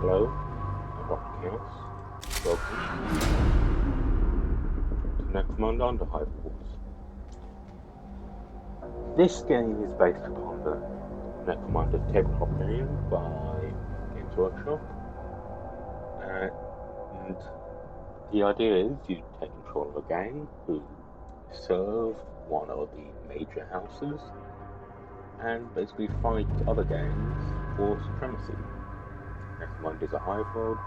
Hello, I'm Dr. Chaos. Welcome to Necromunda Underhive course. This game is based upon the Necromunda tabletop game by Games Workshop, and the idea is you take control of a gang who serve one of the major houses and basically fight other gangs for supremacy. Necromunda is a hive world.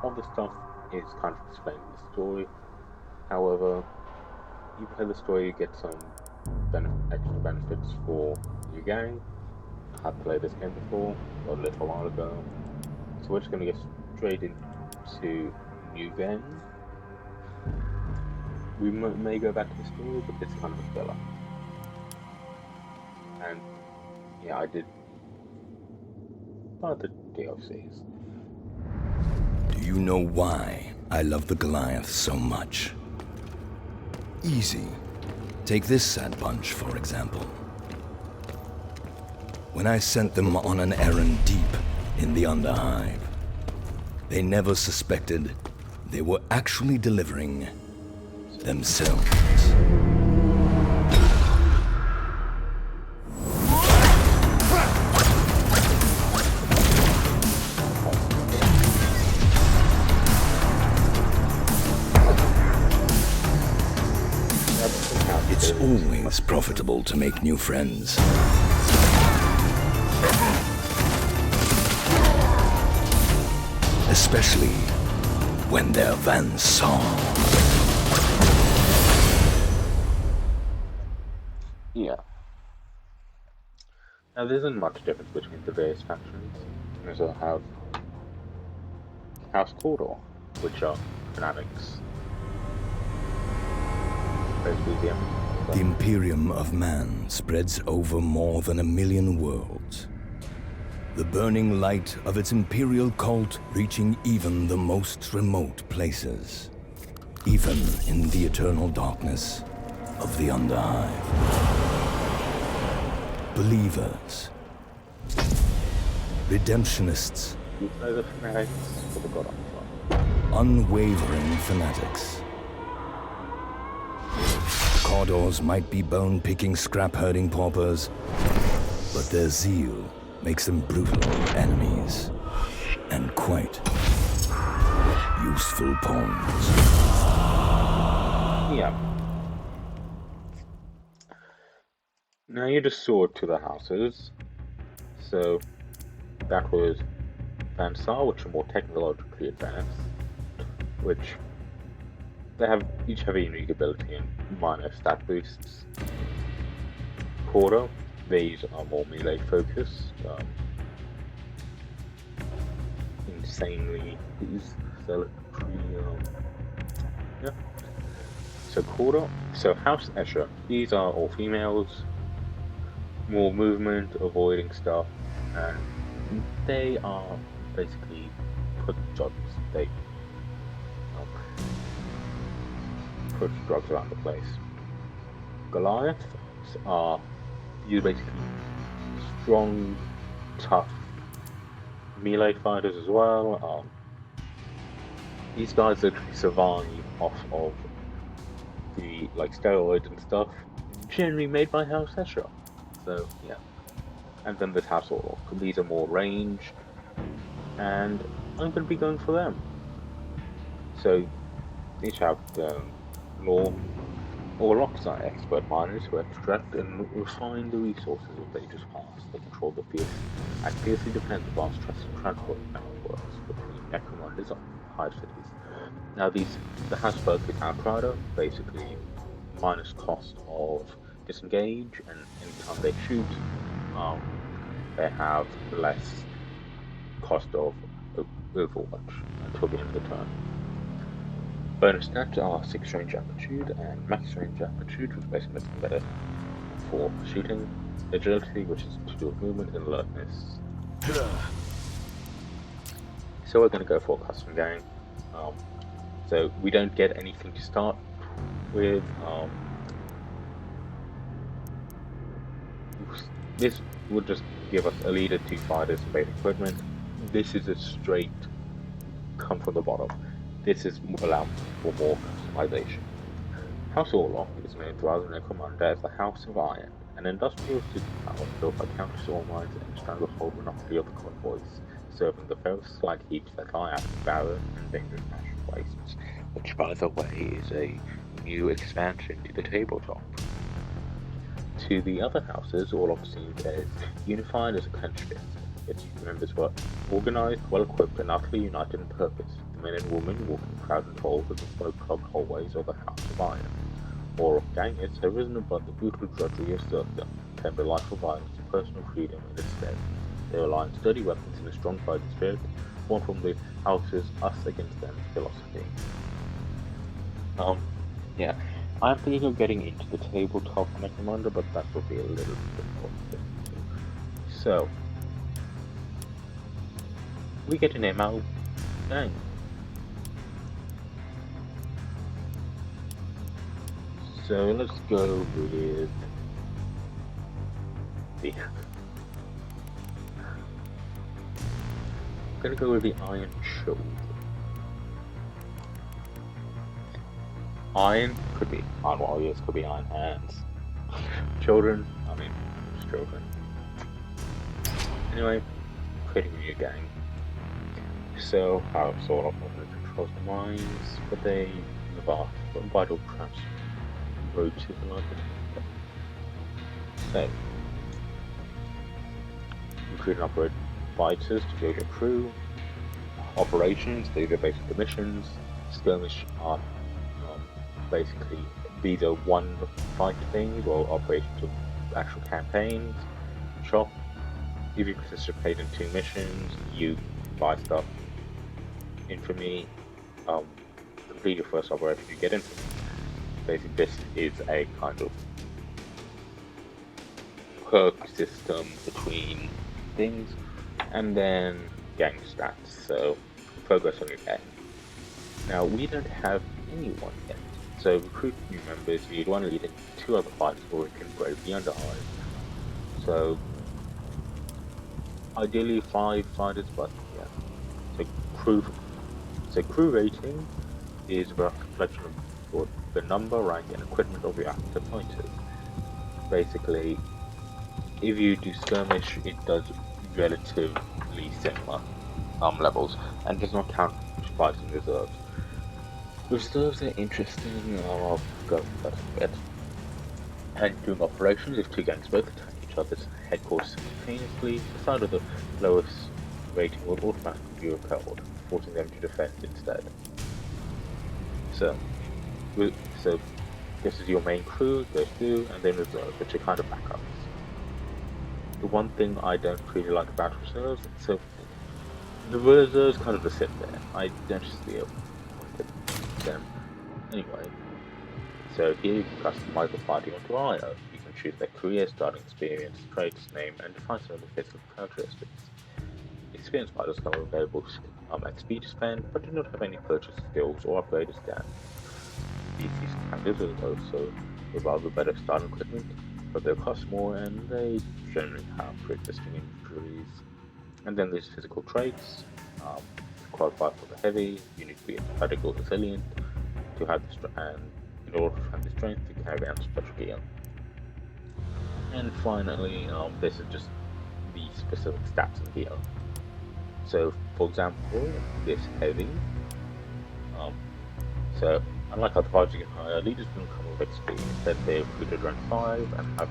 All this stuff is kind of explained in the story. However, you play the story, you get some extra benefits for your gang. I had played this game before, a little while ago. So we're just going to get straight into new game. We may go back to the story, but it's kind of a filler. And yeah, I did buy the DLCs. Do you know why I love the Goliath so much? Easy. Take this sad bunch, for example. When I sent them on an errand deep in the Underhive, they never suspected they were actually delivering themselves. It's always profitable to make new friends. Especially when they're Van Saw. Yeah. Now there isn't much difference between the various factions. You also have House Corridor, which are fanatics. Basically The Imperium of Man spreads over more than 1 million worlds. The burning light of its imperial cult reaching even the most remote places. Even in the eternal darkness of the Underhive. Believers. Redemptionists. You play the fanatics for the God of War. Unwavering fanatics. Corridors might be bone-picking, scrap-herding paupers, but their zeal makes them brutal enemies, and quite useful pawns. Yeah. Now you just saw to the houses. So that was Van Saw, which are more technologically advanced, which they each have a unique ability and minor stat boosts. Quarter, these are more melee focused. Insanely yeah. So Quarter, so House Escher, these are all females, more movement, avoiding stuff, and they are basically put drugs. They put drugs around the place. Goliaths are basically strong, tough melee fighters as well. These guys literally survive off of the steroids and stuff, generally made by House Escher. So yeah, and then there's House Orlok. These are more ranged, and I'm going to be going for them. So each have law. Orloks are expert miners who extract and refine the resources of Nature's past. They control the field and fiercely defend the vast transport networks between Necromunda's hive cities. Now the Houseboat is Outrider, basically minus cost of disengage, and anytime they shoot, they have less cost of Overwatch until the end of the turn. Bonus stats are 6 range amplitude and max range amplitude, which basically makes them better for shooting. Agility, which is to do with movement, and alertness. So we're going to go for a custom gang. So we don't get anything to start with. This would just give us a leader, 2 fighters, and basic equipment. this is a straight come from the bottom. This is allowed for more customization. House Orlok is known throughout the Necromunda as the House of Iron, an industrial superpower built by countless ore mines and stranglehold monopoly of the convoys, serving the ferrous slag heaps that lie out of barren and dangerous national wastes, which, by the way, is a new expansion to the tabletop. To the other houses, Orlok seems as unified as a clenched fist. Its members were organized, well-equipped, and utterly united in purpose. The men and women walking proud and tall through the smoke-clogged hallways of the House of Iron. Orlok gangers have risen above the brutal drudgery of serfdom, turned a life of violence to personal freedom in its stead. They rely on sturdy weapons and a strong fighting spirit, born from the house's us against them philosophy. Yeah. I'm thinking of getting into the tabletop Necromunda, but that will be a little bit more difficult. So, we get to name our gang. So let's go with the. I'm gonna go with the Iron Children. Iron could be Iron Warriors, could be Iron Hands. Children, I mean, just children. Anyway, creating a new gang. So, how sort of controls the mines, but they put vital traps roads like it. So, recruit and operate fighters to build your crew. Operations, these are basically the missions. Skirmish are basically these are one fight things or operations of actual campaigns. Shop, if you participate in 2 missions, you buy stuff. Infamy, complete your first operation, you get infamy. Basically, this is a kind of perk system between things, and then gang stats, so progress on your gang. Now, we don't have anyone yet, so recruit new members. You need 1 leader, 2 other fighters, or we can brave the Underhive. So, ideally 5 fighters, but yeah. So crew rating is a reflection of the number, rank, and equipment of your active fighters. Basically, if you do skirmish, it does relatively similar levels, and does not count fighters in reserves. Reserves are interesting. I'll go for that a bit. And during operations, if 2 gangs both attack each other's headquarters simultaneously, the side of the lowest rating will automatically be repelled, forcing them to defend instead. So this is your main crew, goes through, and then reserves, which are kind of backups. The one thing I don't really like about reserves, so the reserves kind of just sit there. I don't see it them. Anyway, so here you can customize the party onto IO. You can choose their career, starting experience, traits, name, and define some of the physical characteristics. Experienced fighters come with available XP to spend, but do not have any purchase skills or upgraded stats. These characters will also provide with better starting equipment, but they'll cost more and they generally have pre-existing injuries. And then there's physical traits. To qualify for the heavy, you need to be incredibly resilient to have the and in order to have the strength to carry out special gear. And finally, this is just the specific stats and gear. So, for example, this heavy. So, unlike other fighters you get higher, leaders don't come with XP. Instead, they're recruited rank 5 and have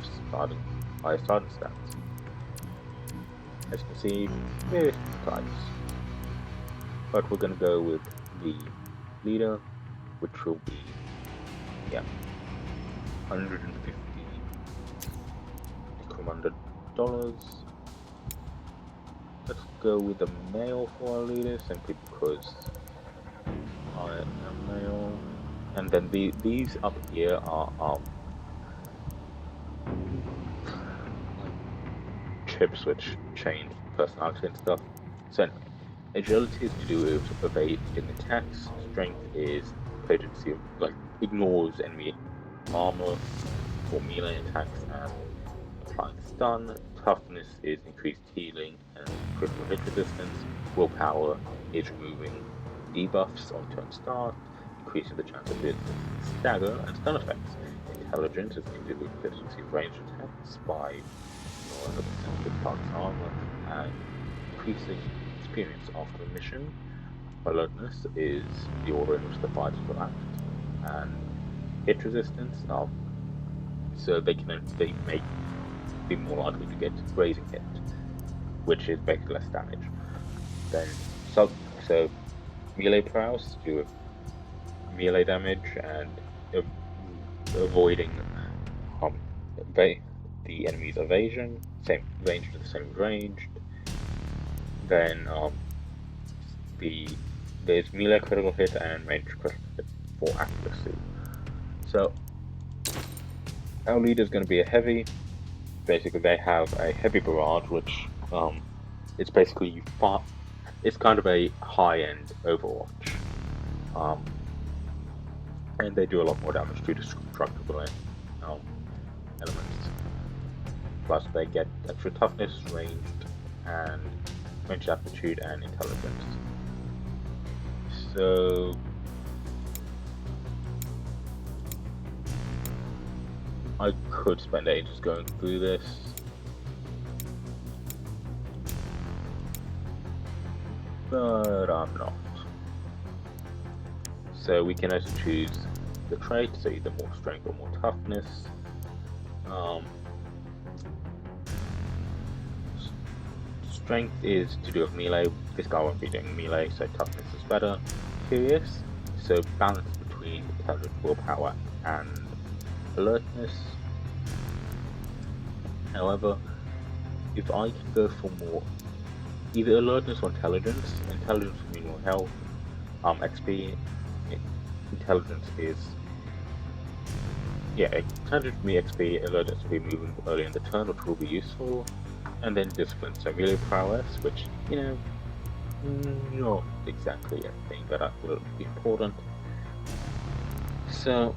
higher starting stats. As you can see, various types. But we're going to go with the leader, which will be 150 Necromunda dollars. Let's go with the male for our leader, simply because I am male. And then these up here are chips which change personality and stuff. So anyway, agility is to do with evading attacks. Strength is potency of ignores enemy armor for melee attacks and applying stun. toughness is increased healing and critical hit resistance. Willpower is removing debuffs on turn start, increasing the chance of resistance, stagger, and stun effects. Intelligence is to do with efficiency of ranged attacks by 100% of the target's armor, and increasing experience after a mission. Alertness is the order in which the fighters will act, and hit resistance, so they may be more likely to get grazing hit, which is basically less damage. Then so melee prowess do melee damage and avoiding the enemy's evasion, same ranged to the same ranged. Then there's melee critical hit and ranged critical hit for accuracy. So our leader is going to be a heavy. Basically, they have a heavy barrage, which it's basically it's kind of a high-end Overwatch, and they do a lot more damage to destructible elements. Plus, they get extra toughness, ranged aptitude, and intelligence. So I could spend ages going through this. But I'm not. So we can also choose the trait, so either more strength or more toughness. Strength is to do with melee. This guy won't be doing melee, so toughness is better. Curious, so balance between intelligence, willpower, and alertness. However, if I can go for more, either alertness or intelligence will mean more health. XP, intelligence is, intelligence for me XP, alertness will be moving early in the turn, which will be useful. And then discipline, so melee prowess, which, not exactly a thing that will be important. So,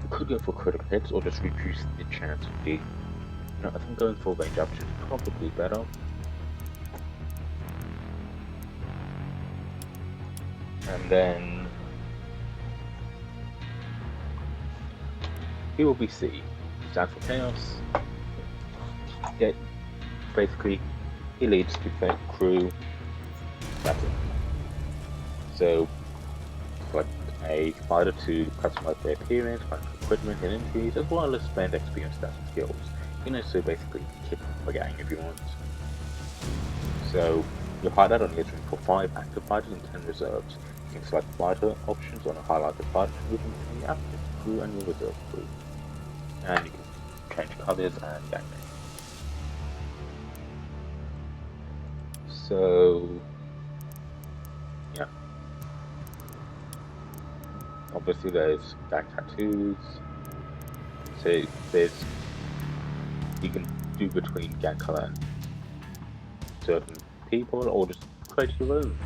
I could go for critical hits or just reduce the chance of being. I think going for range aptitude is probably better. And then he will be C. Stands for chaos. Basically, he leads to crew. That's it. So, got a fighter to customize their appearance, find equipment and injuries, as well as spend XP on stats and skills. So basically, kick a gang if you want. So, you'll highlight on your screen for 5 active fighters and 10 reserves. You can select fighter options on a highlighted fighter to move into the active crew and your reserve crew. And you can change colors and gang names. So, yeah. Obviously there's gang tattoos. So you can do between gang color and certain people, or just create your own.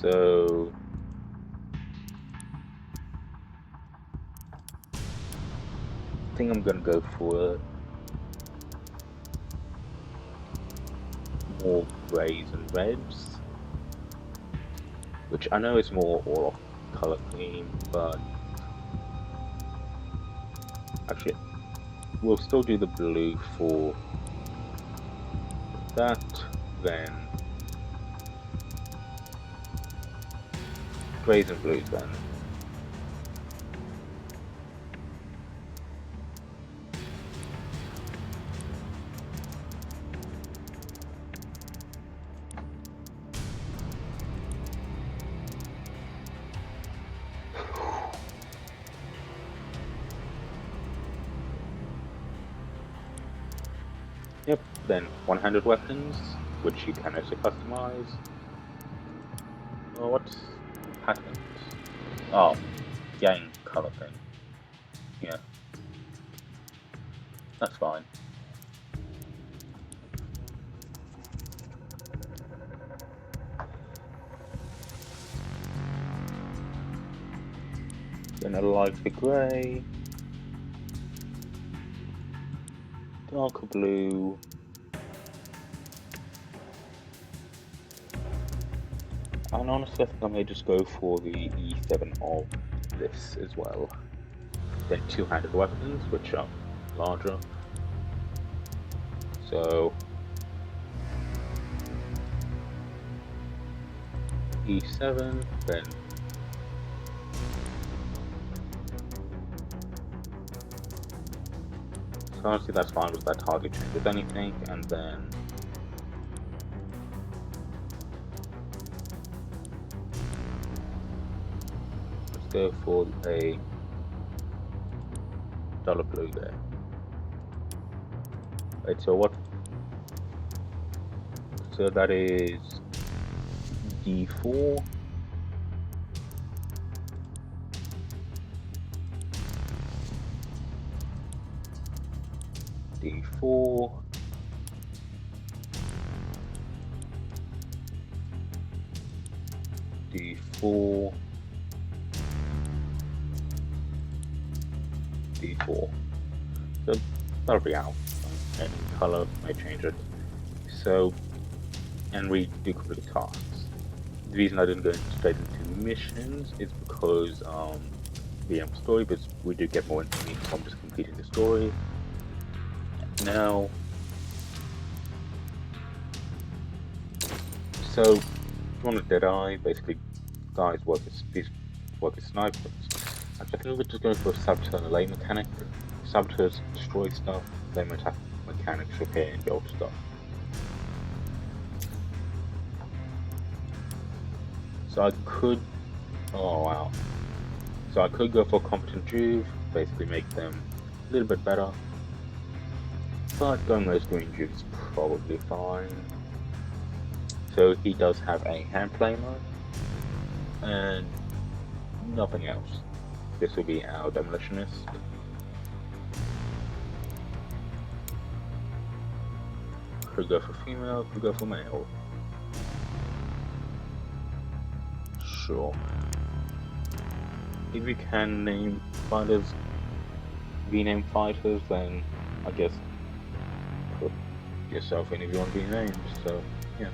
So I think I'm gonna go for more grays and reds, which I know is more all color theme, but actually we'll still do the blue for that, then grays and blues then. Yep, then one-handed weapons, which you can also customize. Oh, what's patterns? Oh, gang color thing. Yeah, that's fine. Then a lighter grey, darker blue, and honestly I think I may just go for the E7 of this as well. Then two-handed weapons, which are larger. So E7, then so honestly that's fine because that hardly changes anything, and then let's go for a dollar blue there. Right, so what? So that is D4. D4. D4. D4. So that'll be out. And color may change it. So, and we do complete tasks. The reason I didn't go straight into missions is because VM story, but we do get more information from just completing the story. Now, so if you want a Deadeye, basically guys work as snipers. I think we're just going for a saboteur and a lane mechanic. Saboteurs destroy stuff, lane attack mechanics repair and build stuff. So I could, oh wow. So I could go for competent Juve, basically make them a little bit better. But going most green Juve is probably fine. So he does have a hand flamer and nothing else. This will be our demolitionist. Could go for female, could go for male. Sure. If you can name fighters, rename fighters, then I guess put yourself in if you want to be named. So yeah.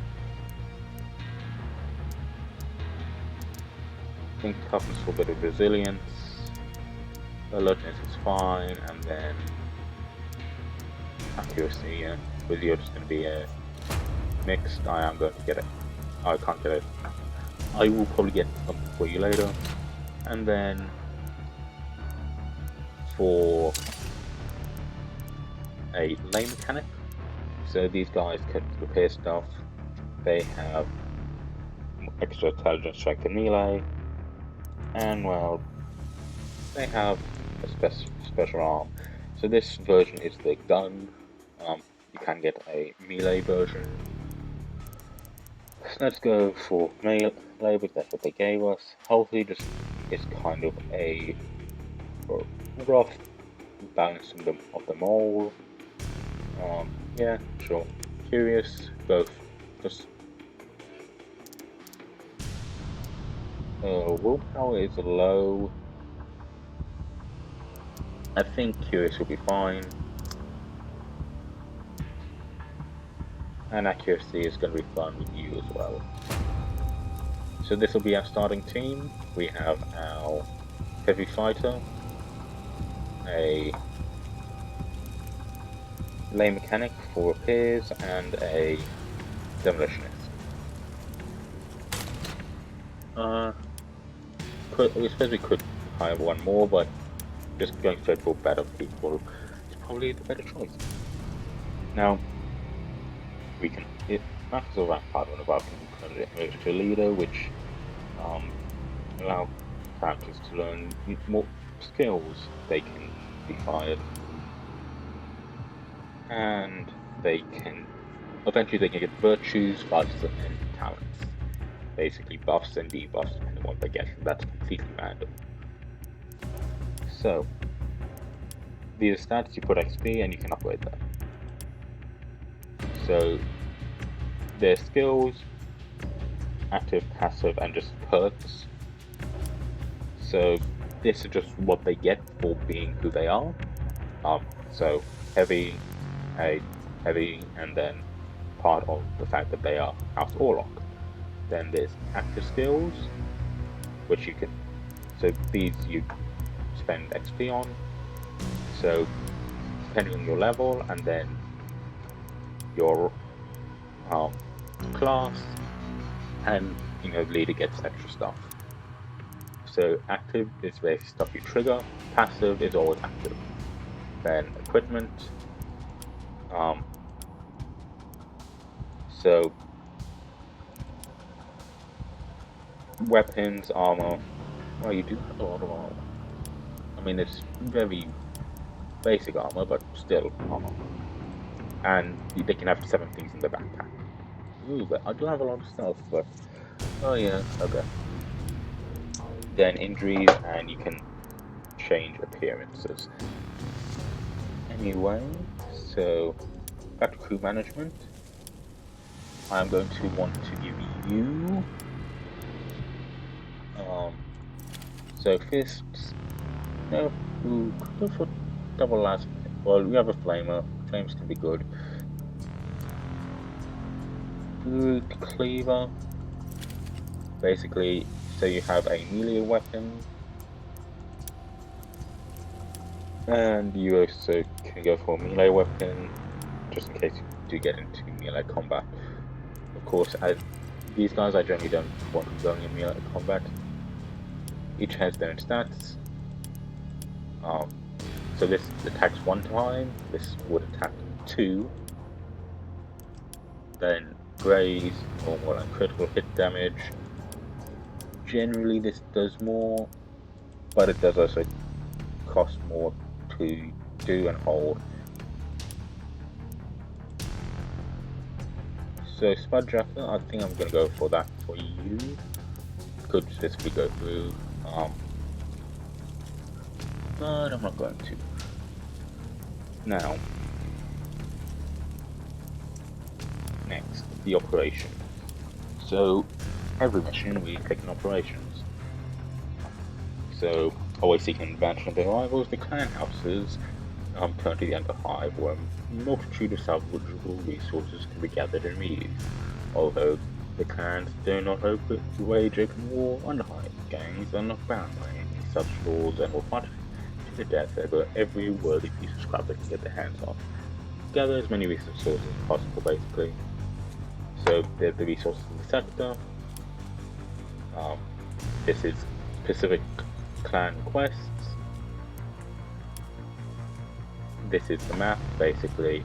I think toughness for a bit of resilience, alertness is fine, and then accuracy, yeah. With you, just going to be a mixed. I am going to get it. I can't get it. I will probably get something for you later. And then for a lane mechanic, so these guys can repair stuff. They have extra intelligence, strength, and melee, and well, they have a special arm. So this version is the gun. You can get a melee version. So let's go for melee, because that's what they gave us. Healthy just is kind of a rough balancing of them all. Yeah, sure. Curious, both. Just willpower is low. I think curious will be fine. And accuracy is going to be fun with you as well. So this will be our starting team. We have our heavy fighter, a lane mechanic for repairs, and a demolitionist. I suppose we could hire one more, but just going straight for better people is probably the better choice. Now, we can matters of rank part one above can move to a leader, which allow characters to learn more skills. They can be fired, and they can eventually they can get virtues, vices, and talents. Basically buffs and debuffs depending on what they get. That's completely random. So these are stats, you put XP and you can upgrade them. So their skills, active, passive, and just perks. So this is just what they get for being who they are. So heavy, heavy, and then part of the fact that they are House Orlok. Then there's active skills, which you can. So these you spend XP on. So depending on your level, and then your class, and leader gets extra stuff. So active is basically stuff you trigger. Passive is always active. Then equipment. So weapons, armor. Well, you do have a lot of armor. I mean, it's very basic armor, but still armor. And they can have 7 things in the backpack. Ooh, but I do have a lot of stuff, but oh yeah, okay. Then injuries, and you can change appearances. Anyway, so back to crew management. I'm going to want to give you so fists. No, go for double last. Well, we have a flamer. Flames can be good. Cleaver. Basically, so you have a melee weapon, and you also can go for a melee weapon, just in case you do get into melee combat. Of course, as these guys, I generally don't want them going in melee combat. Each has their own stats. So this attacks 1 time, this would attack 2. Then graze, normal and critical hit damage. Generally this does more, but it does also cost more to do and hold. So Spudjacker, I think I'm going to go for that for you. Could specifically go through, but I'm not going to. Now, next, the operations. So, every mission we take in operations. So, always seeking advantage of their rivals, the clan houses turn to the Underhive, where a multitude of salvageable resources can be gathered and reused. Although the clans do not wage open war, Underhive gangs are not bound by any such laws and will fight to the death over every worthy piece of scrap they can get their hands on. Gather as many resources as possible, basically. So there's the resources in the sector. This is specific clan quests. This is the map, basically.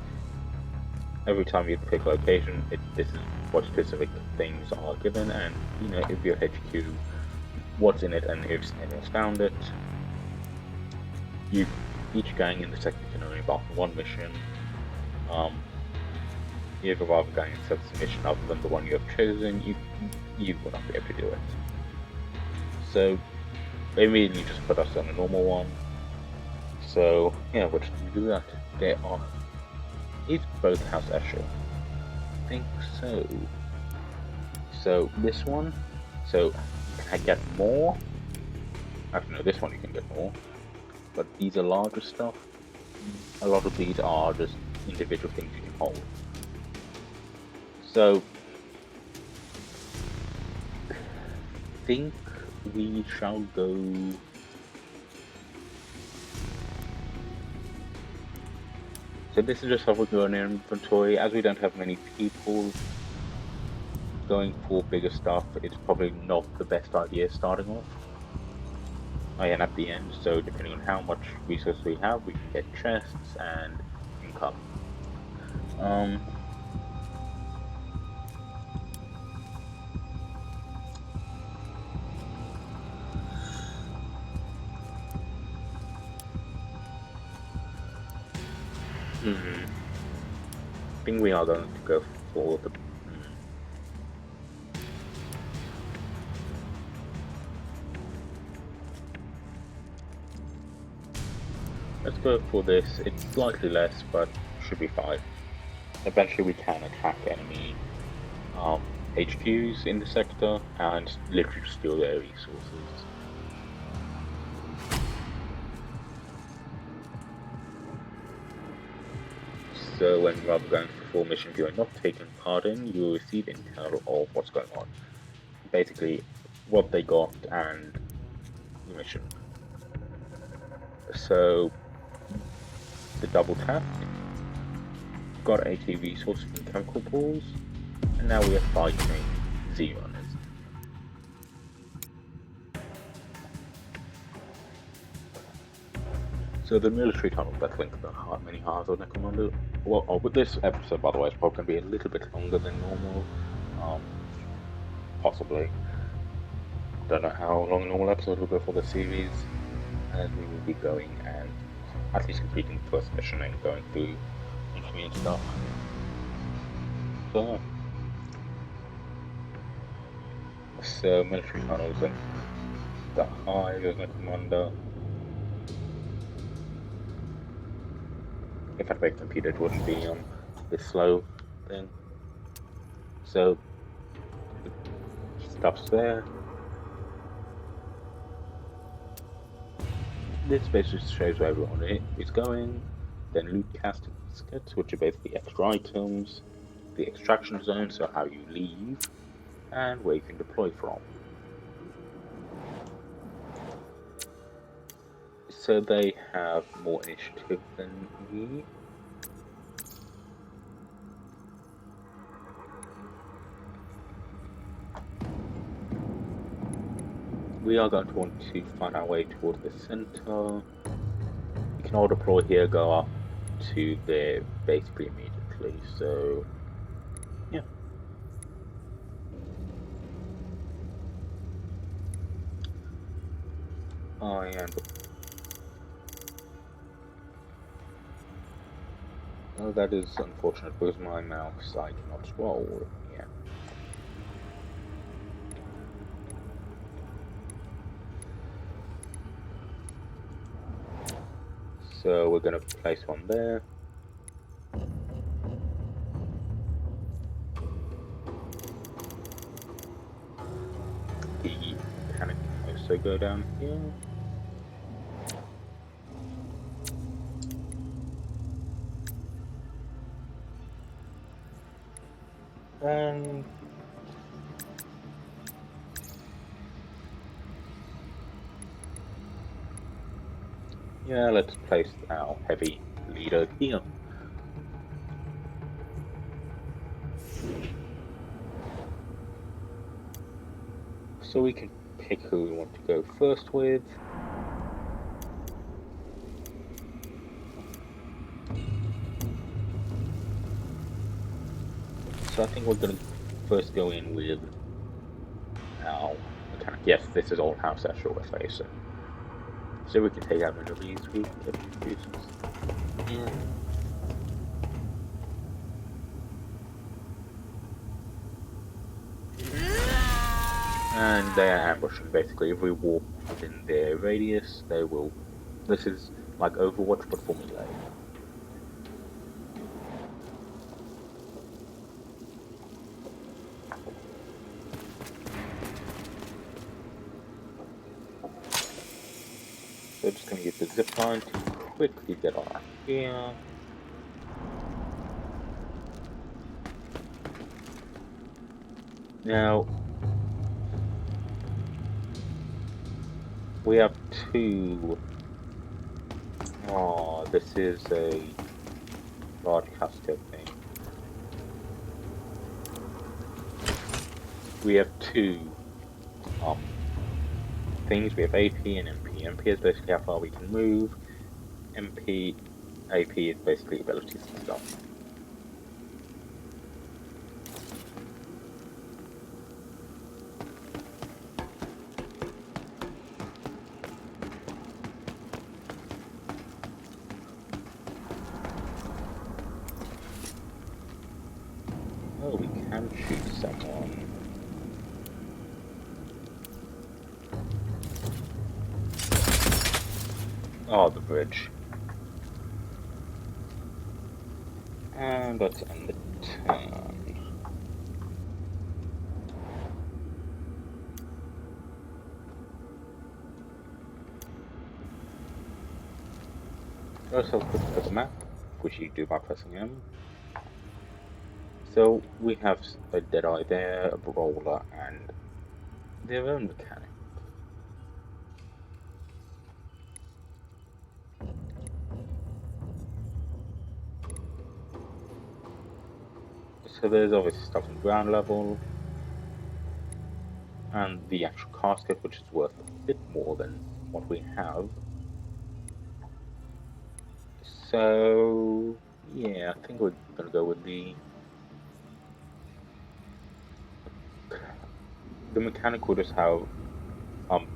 Every time you pick a location, this is what specific things are given, and if your HQ, what's in it, and if anyone's found it. Each gang in the sector can only embark on 1 mission. If a rival gang accepts a mission other than the one you have chosen, you will not be able to do it. So they immediately just put us on a normal one. So yeah, we're just going to do that. There are. Is both House Escher? I think so. So this one. So can I get more? Actually, no, this one you can get more. But these are larger stuff. A lot of these are just individual things you can hold. So I think we shall go. So this is just how we go in our inventory. As we don't have many people going for bigger stuff, it's probably not the best idea starting off. Oh yeah, and at the end, so depending on how much resources we have, we can get chests and income. I think we are going to go for the. Let's go for this. It's slightly less, but should be fine. Eventually, we can attack enemy HQs in the sector and literally steal their resources. So when rather going for missions you are not taking part in, you will receive intel of what's going on. Basically, what they got and the mission. So the double tapped, got 80 resource and chemical pools, and now we are fighting Z-runners. So the military tunnel that link the many halves of Necromunda. Well, with this episode, by the way, is probably going to be a little bit longer than normal. Possibly. Don't know how long a normal episode will go for the series, as we will be going and at least completing the first mission and going through infamy and stuff. So military tunnels and the hive of Necromunda. If I'd made a computer, it wouldn't be this slow thing. So the stuff's there. This basically shows where everyone is going. Then loot caskets, which are basically extra items. The extraction zone, so how you leave, and where you can deploy from. So they have more initiative than me. We are going to want to find our way towards the center. We can all deploy here, go up to there basically immediately, so yeah. I am. Oh, that is unfortunate because my mouse I cannot scroll. Yeah. So we're going to place one there. The mechanic can also go down here. And yeah, let's place our heavy leader here. So we can pick who we want to go first with. So I think we're going to first go in with our mechanic. Yes, this is old house that we're facing. So we can take out one of these we get introduced. Yeah. And they are ambushing basically. If we walk within their radius, they will. This is like Overwatch but for melee. So just going to use the zip line to quickly get on here. Now, we have two. Oh, this is a large casket thing. We have two things. We have AP and MP. MP is basically how far we can move. AP is basically abilities and stuff. Oh, we can shoot someone. Oh, the bridge. And let's end the turn. Let's have a quick look at the map. which you do by pressing M. So we have a Deadeye there, a Brawler, and their own mechanic. So there's obviously stuff in ground level, and the actual casket, which is worth a bit more than what we have. So yeah, I think we're gonna go with the mechanic. Will just have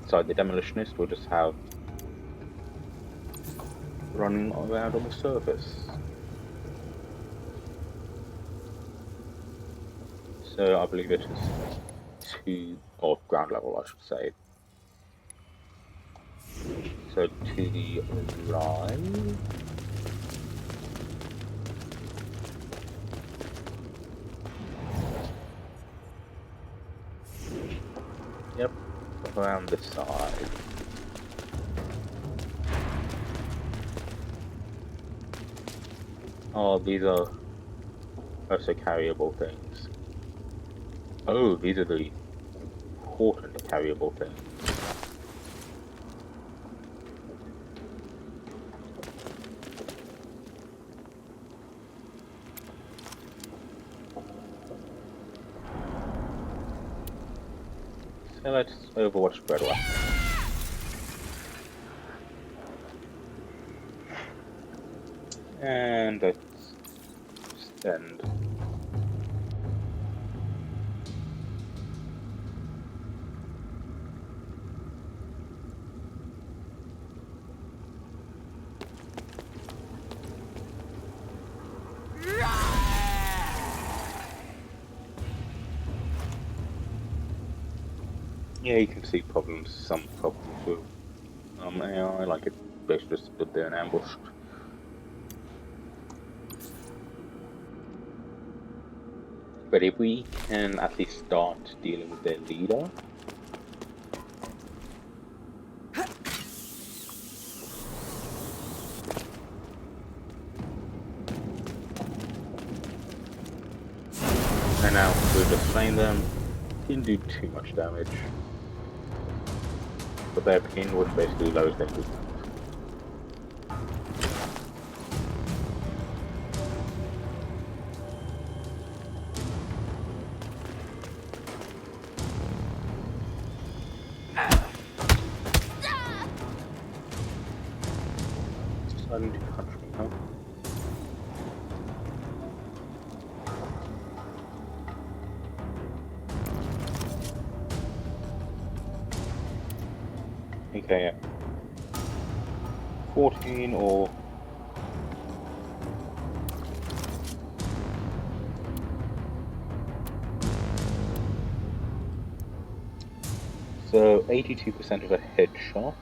sorry, the demolitionist will just have running around on the surface. So I believe it is 2 or ground level, I should say. So to the right. Yep, around this side. Oh, these are also carryable things. Oh, these are the important carryable things. So let's Overwatch spread away. And let's extend. Yeah, you can see some problems with AI, like it basically just stood there and ambushed. But if we can at least start dealing with their leader. And now we've just slain them. Didn't do too much damage. But their pin would basically lowers their movement. Deciding to punch me, huh? Okay, yeah. 14 or... So, 82% of a headshot.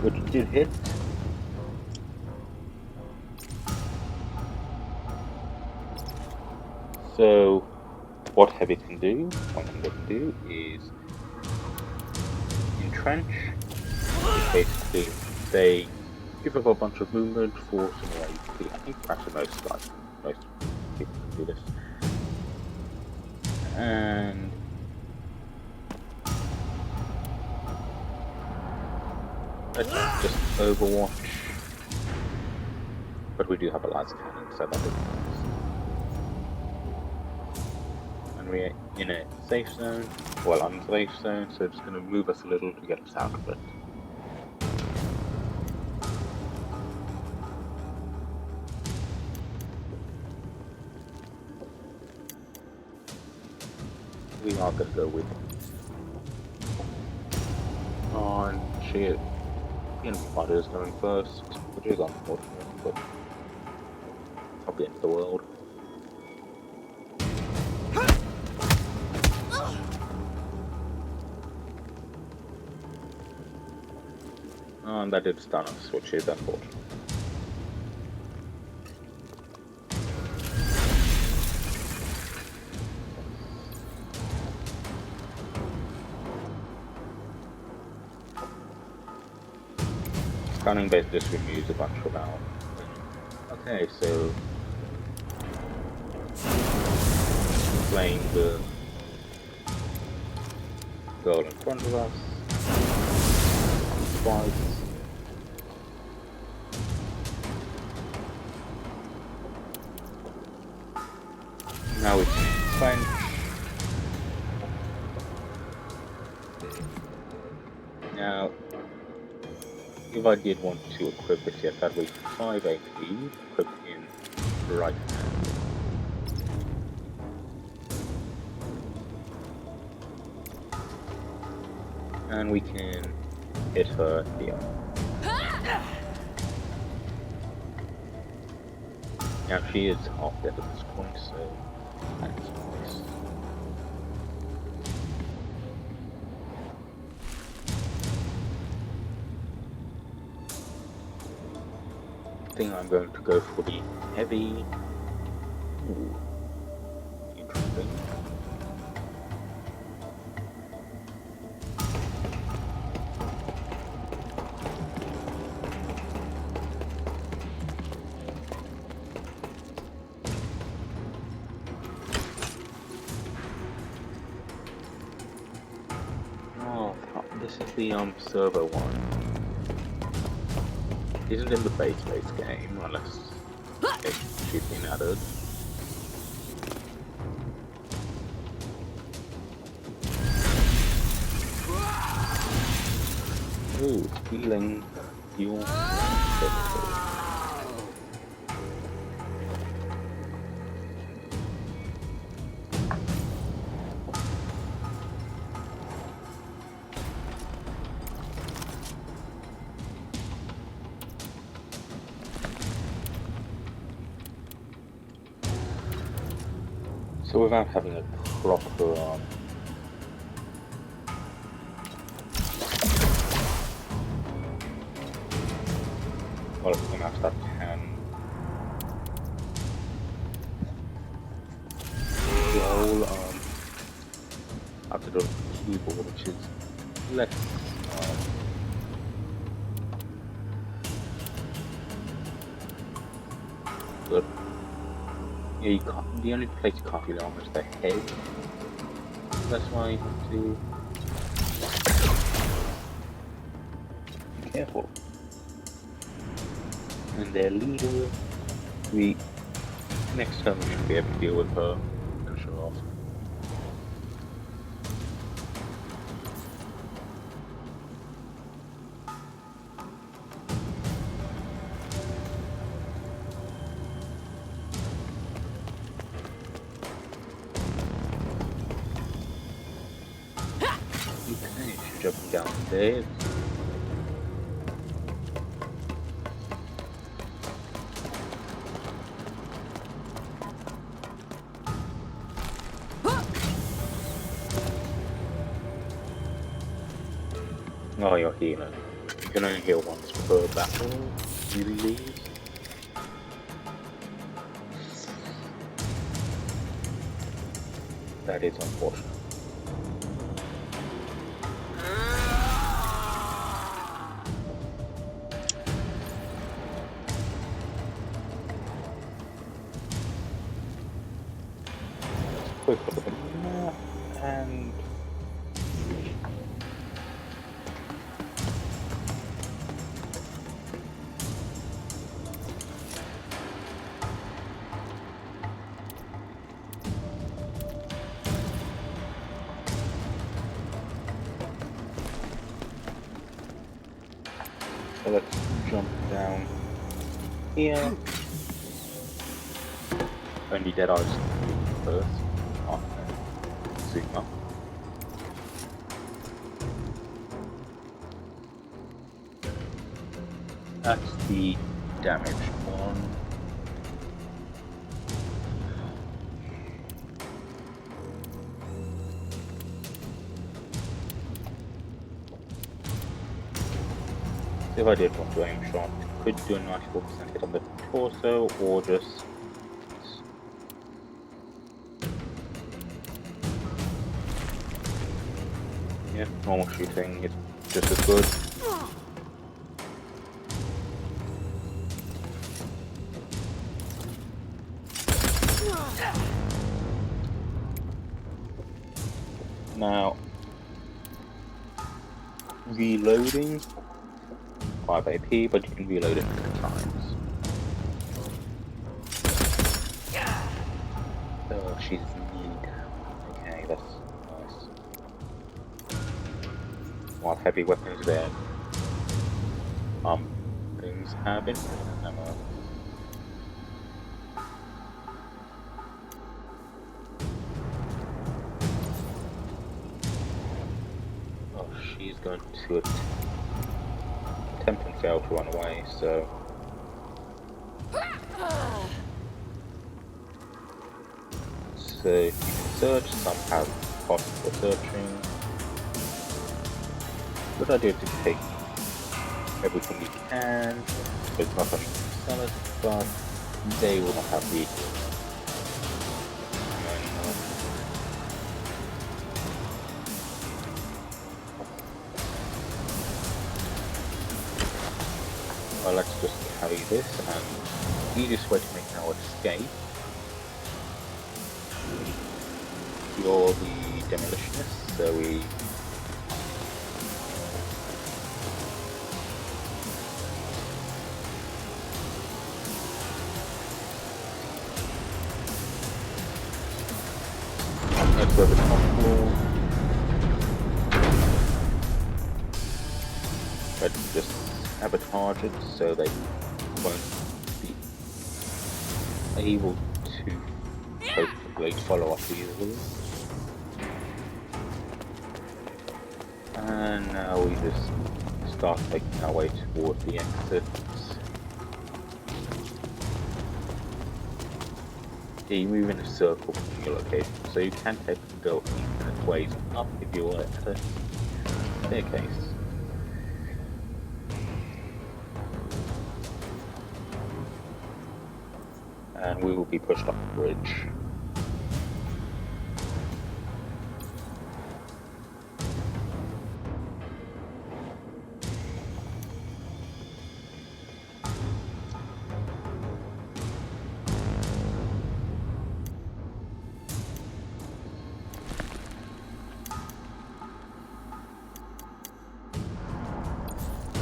Which did hit. So, what Heavy can do, what they can do is entrench. Basically, they give up a bunch of movement for some way. I think actually most people can do this. And let's just Overwatch. But we do have a laser cannon, so that is nice. And we're in a safe zone, well, unsafe zone, so it's going to move us a little to get us out of it. We are going to go with on shit. The enemy fighter is going first, which is unfortunate, but not the end of the world. And that did stun us, which is unfortunate. Scanning base just removes a bunch of our. Okay, so playing the girl in front of us twice. Now we can French. Now, if I did want to equip this, yes, that'd be 5 AP, equipped in right hand. And we can hit her here. Now she is half dead at this point, so that's nice. I think I'm going to go for the heavy. Ooh, interesting. Oh, this is the server one. Isn't in the base game unless she's been added. Ooh, healing your So without having a proper well, I'm gonna have that can the whole have to do a keyboard, which is less good. Yeah, you can't, the only place you can't do that on is the head. That's why you have to be careful. And their leader, next time we should be able to deal with her and show off. Okay, she's jumping downstairs. Oh, you're healing. You can only heal once per battle using these. That is unfortunate. Quick look at the map and so let's jump down here. Only dead eyes first. Zoom up. That's the damaged one. If I did want to aim shot, could do a 94% hit on the torso, or just yeah, normal shooting is just as good. Now, reloading 5 AP, but you can reload it 10 times. Oh, she's neat. Okay, that's nice. While heavy weapons there, things have infinite ammo. Oh, she's going to attempt and fail to run away, so... So you can search, some have cost for searching. Good idea to take everything you can, so it's not only sell it, but they will not have the well, let's just carry this, and the easiest way to make our escape, you're the demolitionist, so we let's go to the top floor. Let's just sabotage it so they won't be able to hopefully follow up easily. And now we just start making our way toward the exits. Yeah, you move in a circle from your location, so you can technically go infinite ways up if you want to staircase. And we will be pushed off the bridge.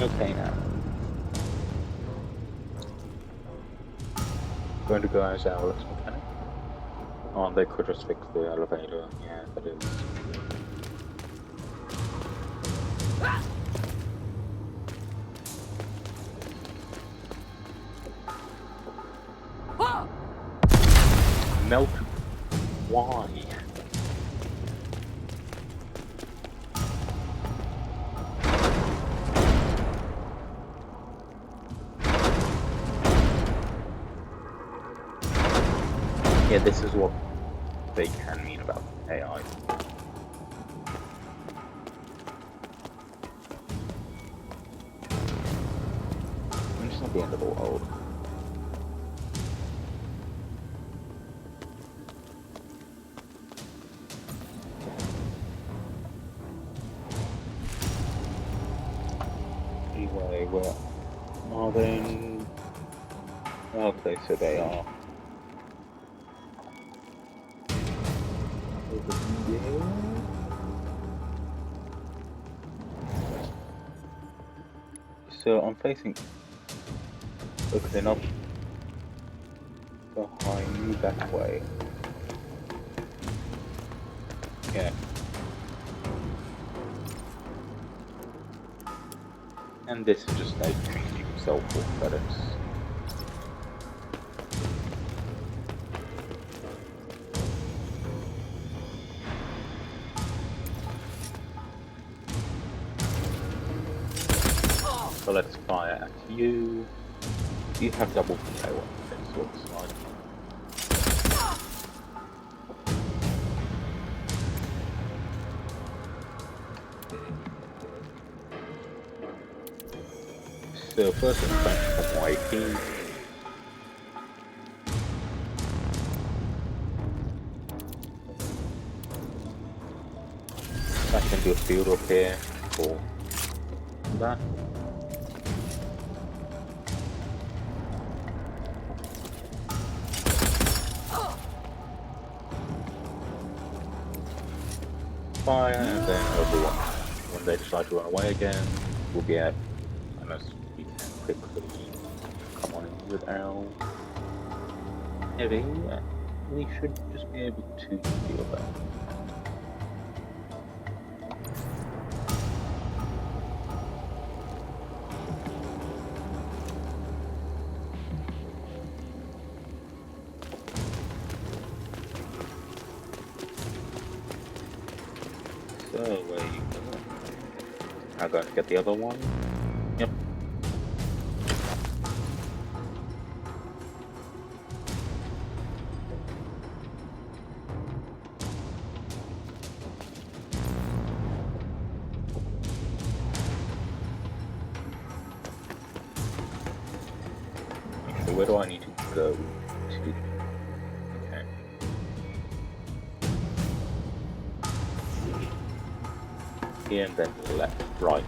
Okay, now. Going to go as our mechanic. Oh, they could just fix the elevator. Yeah, that is. Melt. Why? Yeah, this is what they can mean about AI. It's not the end of the world. Anyway, where are they? Okay, so they are. So I'm facing. Look, they're not behind me that way. Yeah. And this is just like treating himself for credits. So let's fire at you. You have double PO on this, looks like. So first infection from YP. I can do a field repair for that. fire, and then Overwatch. When they decide to run away again, we'll be at, unless we can quickly come on in with our heavy, we should just be able to deal that. So, where you going? I'm going to get the other one. Yep. So where do I need to go to? Okay. Here and then left, right.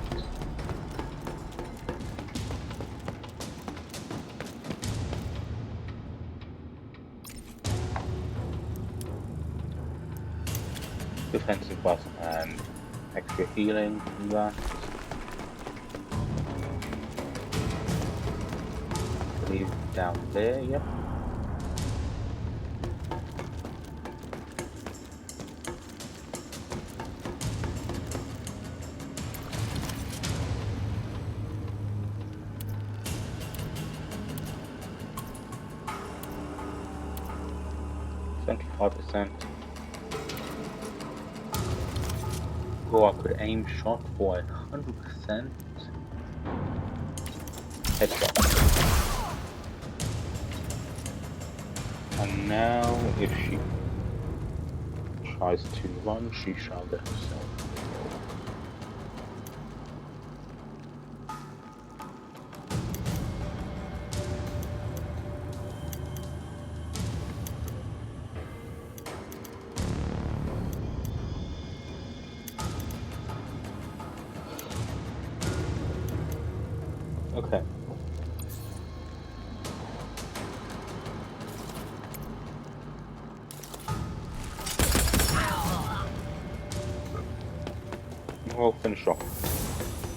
Defensive button and extra healing from that. I believe down there, yep. %. Oh, I could aim shot for 100% headshot. And now, if she tries to run, she shall get herself killed. Okay. We'll finish off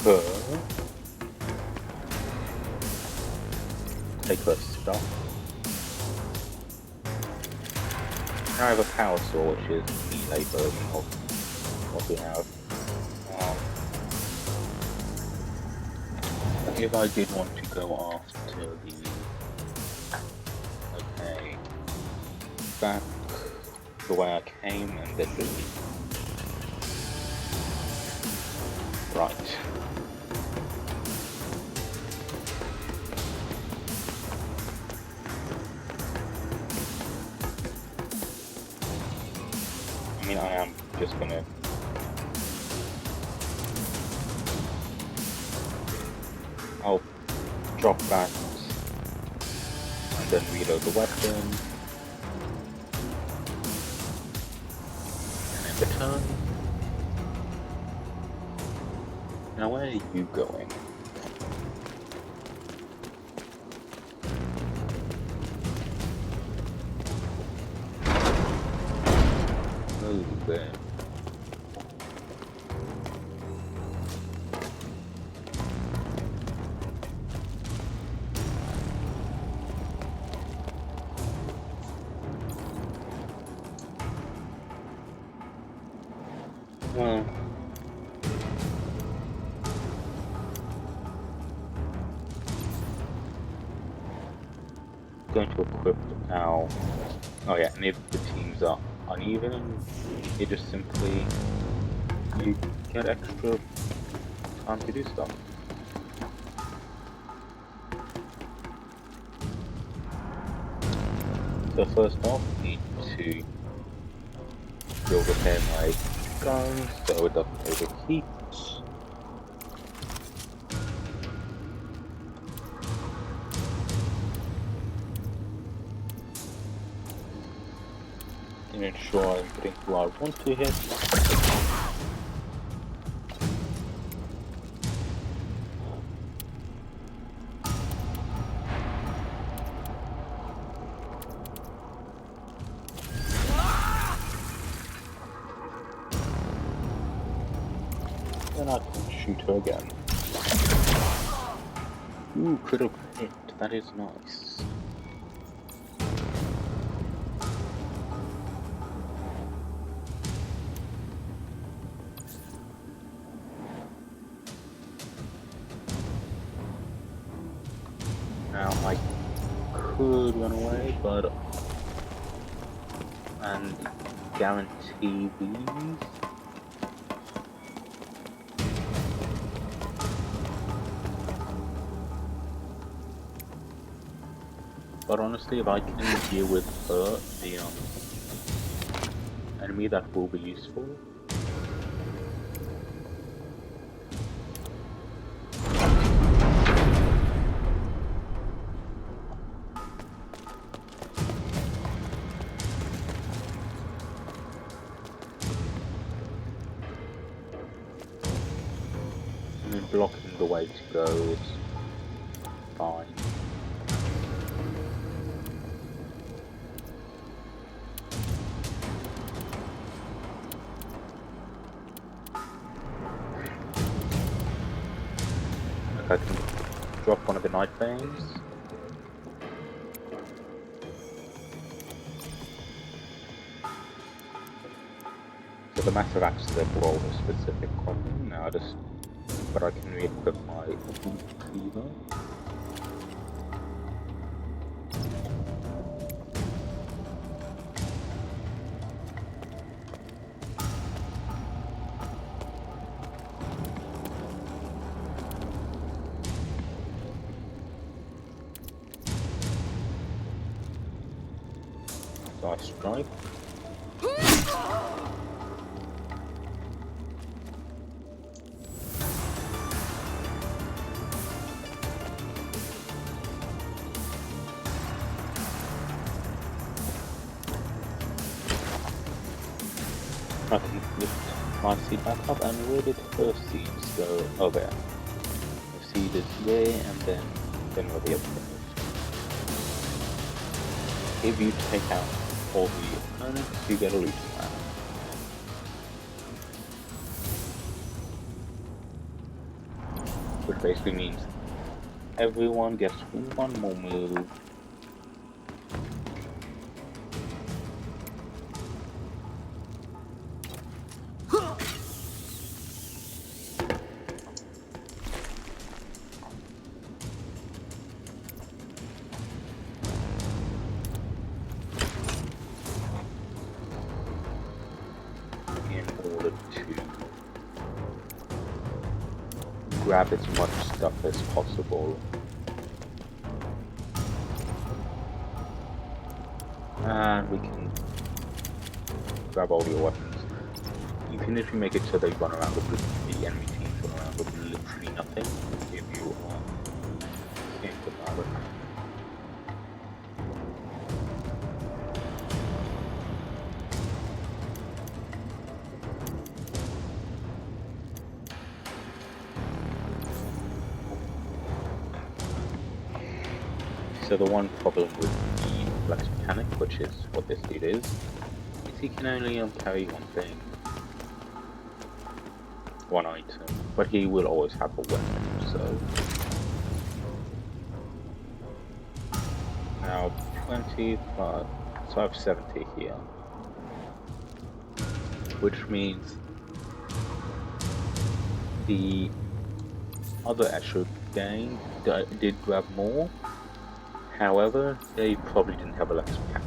her. Take her stuff. Now I have a power sword, which is the melee version of what we have. If I did want to go after the... Okay. Back the way I came and then the... Right. I mean, I am just gonna... I'll drop that and then reload the weapon and then return. Now where are you going? Oh, there. Well, going to equip our... Oh yeah, and if the teams are uneven, you just simply... you get extra time to do stuff. So first off, need to build repair my gun so it doesn't overheat. And ensure I'm putting who I want to hit. then I can shoot her again. Ooh, critical hit. That is nice. Now I could run away, but and guarantee these. But honestly, if I can deal with her, the enemy, that will be useful. I mean, blocking the way to go is fine. I can drop one of the night banes. So the massive axe there will a specific problem. Now but I can re-equip my boot cleaver. So I strike. I can lift my seed back up, and where did her seeds go? Oh, there. The seed is there, and then where the other thing is. If you take out all the opponents, you get a looting round. Which basically means everyone gets one more move. Grab as much stuff as possible. And we can grab all your weapons. You can literally make it so they run around with the enemy teams run around with literally nothing if you are in the battle. So the one problem with the flex mechanic, which is what this dude is he can only carry one thing, one item, but he will always have a weapon, so... Now, 25, so I have 70 here, which means the other extra gang did grab more. However, they probably didn't have a less cap.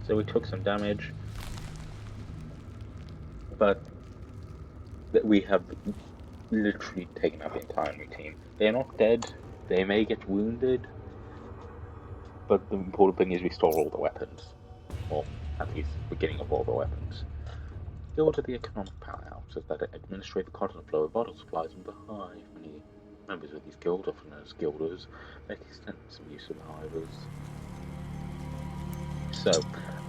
So we took some damage, but we have literally taken out the entire enemy team. They're not dead, they may get wounded, but the important thing is we stole all the weapons. Or at least the beginning of all the weapons. Guild of the Economic Powerhouses that administrate the constant flow of bottle supplies in the hive. Many members of these guilds, often as guilders, make extensive use of hivers. So,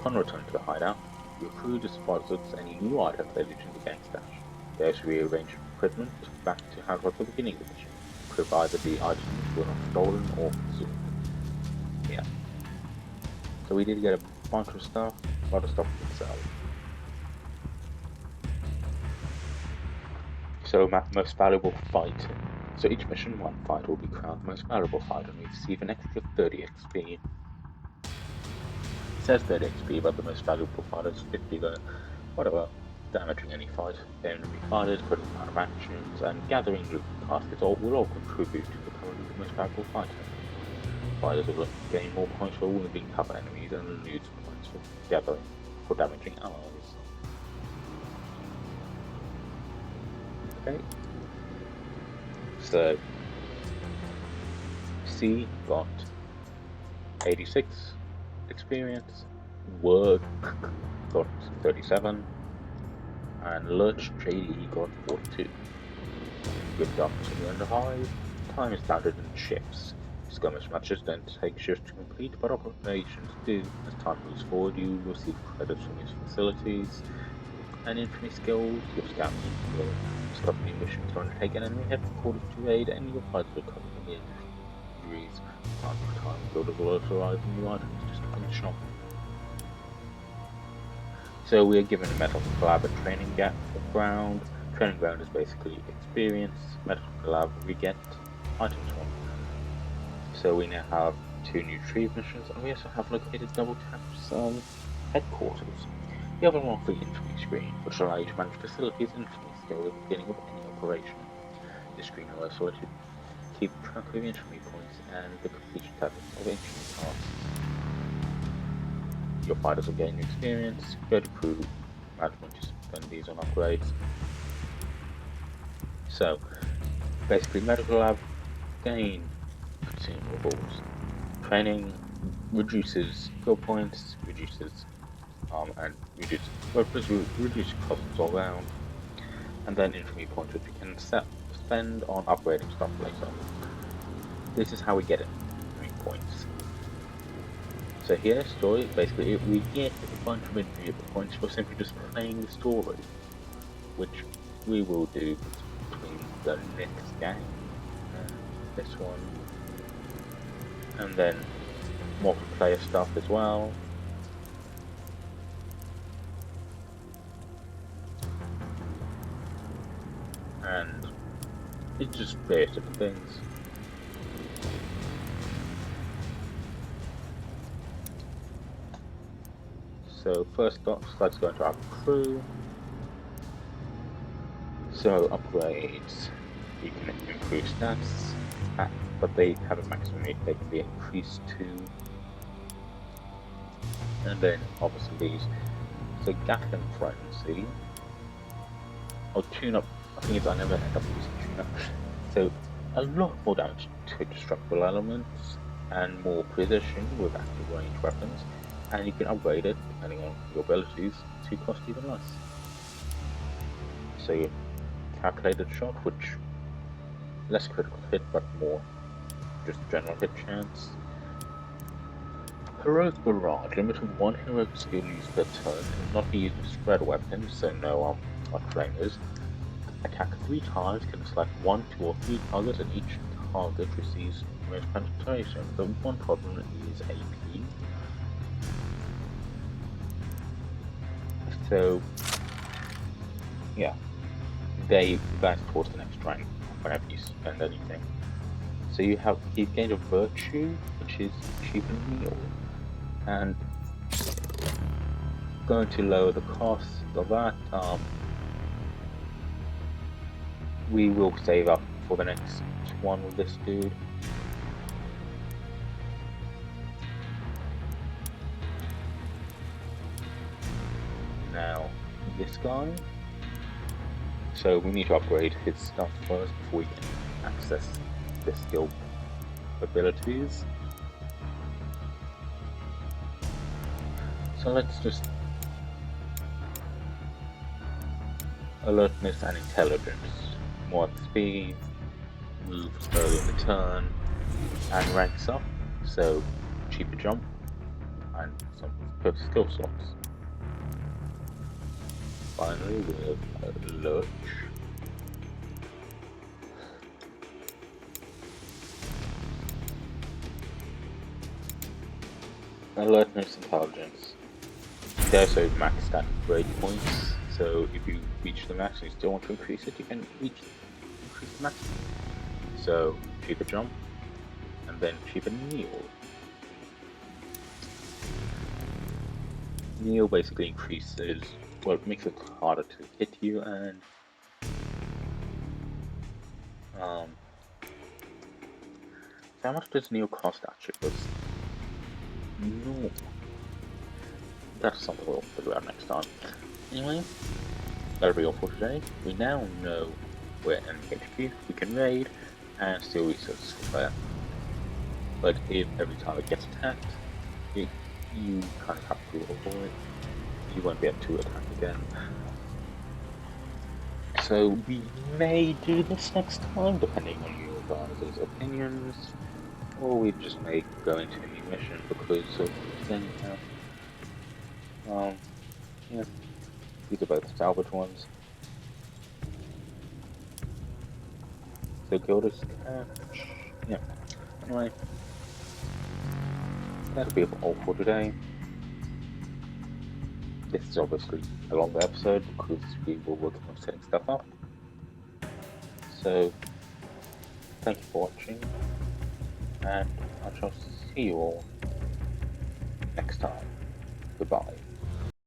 upon return to the hideout, your crew deposits any new items they leave in the gang stash. They also rearrange equipment back to how it was at the beginning of the mission, provided the items were not stolen or consumed. Yeah. So we did get a bunch of stuff, a lot of stuff we can sell. So most valuable fighter. So each mission, one fighter will be crowned most valuable fighter and receive an extra 30 XP. It says 30 XP, but the most valuable fighter is 50 though. Whatever. Damaging any fight, enemy fighters, putting out of actions, and gathering loot caskets will all contribute to becoming the most valuable fighter. Fighters will gain more points for wounding tough enemies and lose points for damaging allies. Okay. So C got 86 experience, Word got 37, and Lurch JD got 42. Good job to the Underhive. Time is standard in shifts. Skirmish matches don't take shifts to complete, but operations do. As time moves forward, you receive credits from these facilities. And infantry skills, your scouting will discover new missions to undertake an enemy headquarters to aid any of your fighters recover from the injuries. Time to time, builders will also arrive with new items just to finish off. So we are given a Metal Collab and Training Ground. Training Ground is basically experience. Metal Collab we get items from. So we now have 2 new retrieve missions, and we also have located Double Tap's headquarters. The other one for the infantry screen, which will allow you to manage facilities and infantry skill at the beginning of any operation. This screen will also let you keep track of infantry points and the completion status of infantry tasks. Your fighters will gain experience, go to crew management to spend these on upgrades. So, basically Medical Lab, gain consumables. Training reduces skill points, reduces and reduce costs all around, and then infantry points which we can spend on upgrading stuff later. This is how we get it, infantry points. So here, story, basically we get a bunch of infantry points for simply just playing the story, which we will do between the next game and this one, and then multiplayer stuff as well. And it's just various different things. So first let's go into our crew. So upgrades, you can improve stats, but they have a maximum rate they can be increased to. And then obviously these. So Gatling Frenzy, or tune up. I think I never end up using tune-up. So a lot more damage to destructible elements and more precision with active range weapons, and you can upgrade it depending on your abilities to cost even less. So your calculated shot, which less critical hit but more just general hit chance. Heroic Barrage, limited 1 heroic skill used per turn, cannot be used with spread weapons, so no flamers. Attack 3 times, can select 1, 2 or 3 targets, and each target receives most penetration. The one problem is AP. So yeah, they advance towards the next rank whenever you spend anything. So you've gained a virtue, which is cheapen meal, and going to lower the cost of that. We will save up for the next one with this dude. Now, this guy. So we need to upgrade his stuff first before we can access the skill abilities. So let's just alertness and intelligence. More speed, moves early in the turn, and ranks up, so cheaper jump, and some good skill slots. Finally, we have Lurch. Alertness, intelligence. They also maxed at grade points, so if you reach the max and you still want to increase it, you can increase the max. So cheaper jump, and then cheaper kneel. Kneel basically increases, well, it makes it harder to hit you, and so how much does kneel cost actually? Because no, that's something we'll figure out next time. Anyway, that'll be all for today. We now know we're enemy HQ, we can raid, and steal resources from there. But if every time it gets attacked, you kind of have to avoid. You won't be able to attack again. So we may do this next time, depending on your guys' opinions, or we just may go into a new mission because of things now. Yeah, these are both salvage ones. So Gilda's catch. Yeah. Anyway, that'll be all for today. This is obviously a longer episode because we were working on setting stuff up. So, thank you for watching, and I shall see you all next time. Goodbye.